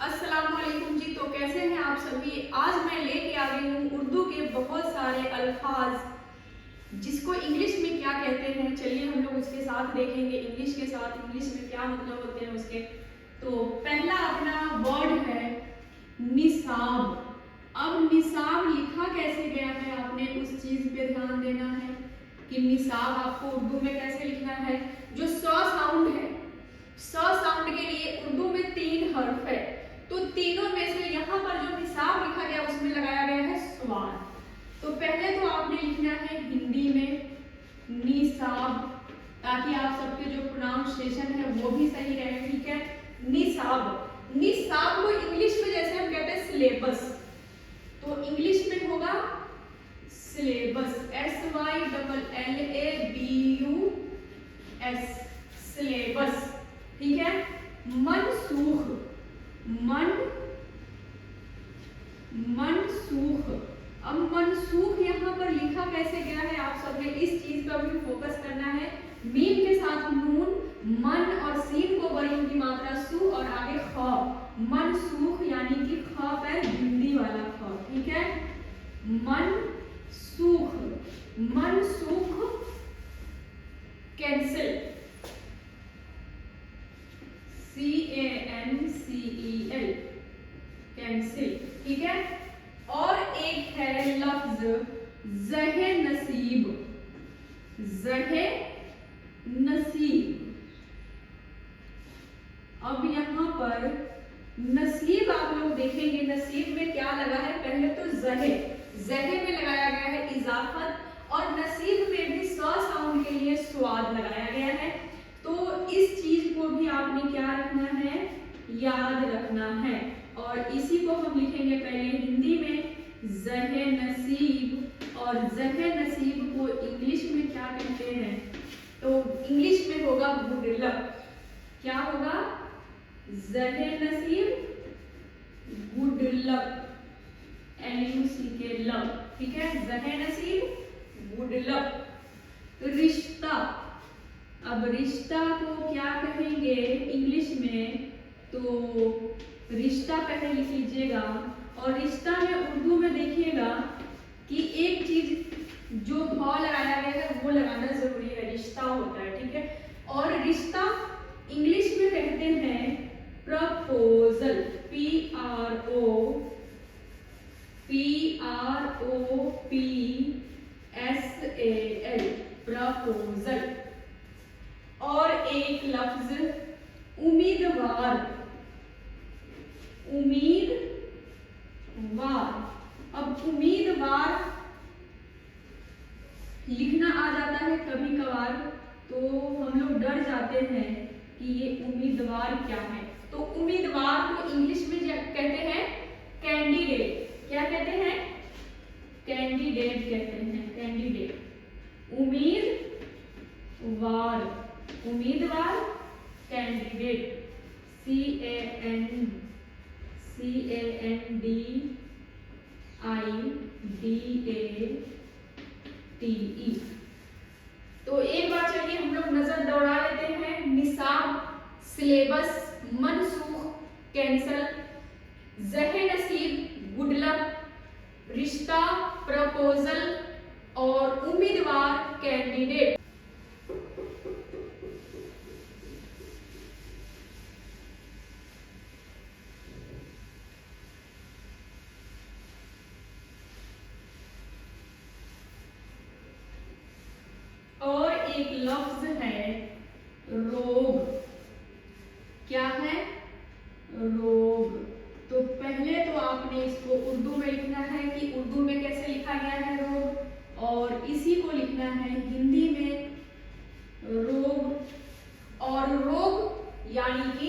अस्सलाम वालेकुम जी। तो कैसे हैं आप सभी। आज मैं लेके आ गई हूँ उर्दू के बहुत सारे अल्फाज जिसको इंग्लिश में क्या कहते हैं। चलिए हम लोग उसके साथ देखेंगे इंग्लिश के साथ इंग्लिश में क्या मतलब होते हैं उसके। तो पहला अपना वर्ड है निसाब। अब निसाब लिखा कैसे गया है आपने उस चीज पे ध्यान देना है कि निसाब आपको उर्दू में कैसे लिखना है। जो स साउंड है, स साउंड के लिए उर्दू में 3 हर्फ है, तो तीनों में से यहाँ पर जो निसाब लिखा गया उसमें लगाया गया है स्वाद। तो पहले तो आपने लिखना है हिंदी में निसाब, ताकि आप सबके जो प्रोनाउंसिएशन है वो भी सही रहे। ठीक है, निसाब। निसाब को इंग्लिश में जैसे हम कहते हैं सिलेबस, तो इंग्लिश में होगा सिलेबस, SYLLABUS, सिलेबस। ठीक है, मनसूख, मनसूख। अब मनसूख यहाँ पर लिखा कैसे गया है आप सबने इस चीज पर भी फोकस करना है। मीम के साथ नून, मन और सीन को बड़ी की मात्रा सु और आगे ख, मनसूख यानी कि ख पर हिंदी वाला ख। ठीक है, मनसूख, मनसूख कैंसिल, CANCEL, कैंसिल। ठीक है, और एक है लफ्ज ज़हे नसीब, ज़हे नसीब। अब यहाँ पर नसीब आप लोग देखेंगे, नसीब में क्या लगा है। पहले तो ज़हे, ज़हे में लगाया गया है इजाफत, और नसीब में भी स साउंड के लिए स्वाद लगाया गया है। तो इस चीज को भी आपने क्या रखना है, याद रखना है। और इसी को हम लिखेंगे पहले हिंदी में ज़हे नसीब, और ज़हे नसीब को इंग्लिश में क्या कहते हैं, तो इंग्लिश में होगा गुड लक। क्या होगा, ज़हे नसीब गुड लक, LUCK लक। ठीक है, ज़हे नसीब गुड लक। रिश्ता, अब रिश्ता को क्या कहेंगे इंग्लिश में, तो रिश्ता पहले लिख लीजिएगा। और रिश्ता में उर्दू में देखिएगा कि एक चीज जो भ लगाया गया है वो लगाना जरूरी है, रिश्ता होता है। ठीक है, और रिश्ता इंग्लिश में कहते हैं प्रपोजल, PROPSAL, प्रपोजल। और एक लफ्ज उम्मीदवार, उम्मीदवार। अब उम्मीदवार लिखना आ जाता है कभी कभार, तो हम लोग डर जाते हैं कि ये उम्मीदवार क्या है। तो उम्मीदवार को इंग्लिश में कहते हैं कैंडिडेट। क्या कहते हैं, कैंडिडेट कहते हैं, कैंडिडेट। उम्मीदवार, उम्मीदवार, कैंडिडेट, CANDIDATE। तो एक बार चलिए हम लोग नजर दौड़ा लेते हैं। निसाब, सिलेबस, मनसूख, कैंसल, ज़हे नसीब गुड लक, रिश्ता प्रपोजल, और उम्मीदवार कैंडिडेट। और एक लफ्ज है रोग। क्या है, रोग। तो पहले तो आपने इसको उर्दू में लिखना है कि उर्दू में कैसे लिखा गया है रोग, और इसी को लिखना है हिंदी में रोग। और रोग यानी कि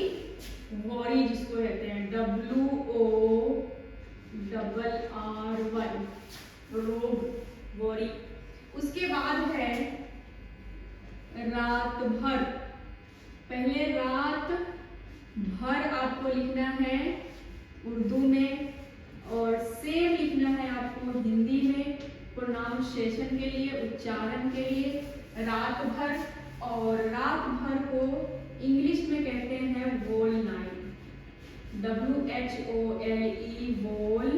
वॉरी जिसको कहते हैं, WORRY, रोग, वॉरी। उसके बाद है रात भर। पहले रात भर आपको लिखना है उर्दू में, और सेम लिखना है आपको हिंदी में प्रोनाउंसिएशन के लिए, उच्चारण के लिए, रात भर। और रात भर को इंग्लिश में कहते हैं होल नाइट, WHOLE वोल,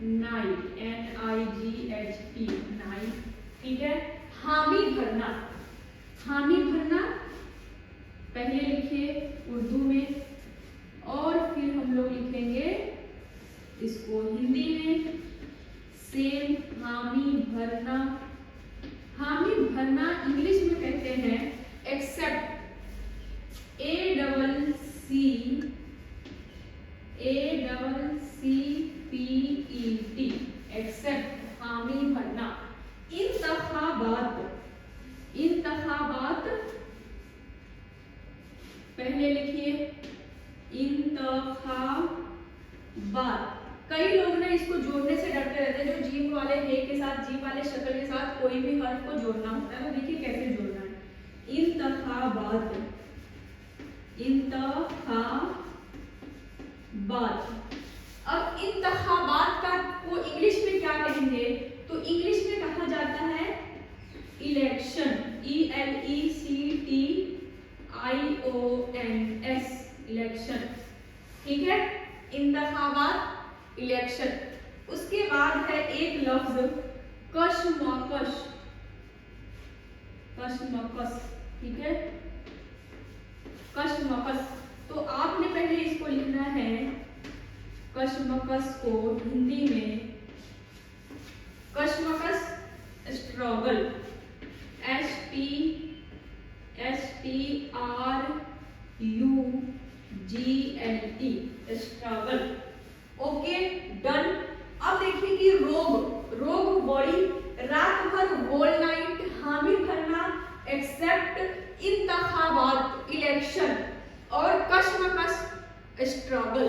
नाइट NIGHT नाइट, ठीक है। हामी भरना, हामी भरना पहले लिखिए उर्दू में और फिर हम लोग लिखेंगे इसको हिंदी में सेम। हामी भरना, हामी भरना इंग्लिश में कहते हैं एक्सेप्ट, ACCPET, एक्सेप्ट, हामी भरना। इंतखाबात, इंतखाबात पहले लिखिए इंतखाबात। कई लोग ना इसको जोड़ने से डरते रहते हैं, जो जीम वाले हे के साथ, जीम वाले शक्ल के साथ कोई भी हर्फ को जोड़ना होता है। तो देखिए कैसे जोड़ना है। इंतखाबात, इंतखाबात। अब इंतखाबात का को इंग्लिश में क्या कहेंगे? तो इंग्लिश में कहा जाता है इलेक्शन, ELECTIONS, इलेक्शन, ठीक है। इंतखाबात, इलेक्शन। उसके बाद है एक लफ्ज कशमकश, कशमकश, ठीक है, कशमकश। तो आपने पहले इसको लिखना है कशमकश को हिंदी में कशमकश struggle, STRUGLE, struggle. Okay done. अब देखिए कि रोग, रोग बॉडी, रात भर, होल नाइट, हामी भरना, एक्सेप्ट, इंतखाबात, इलेक्शन और कशमकश स्ट्रगल।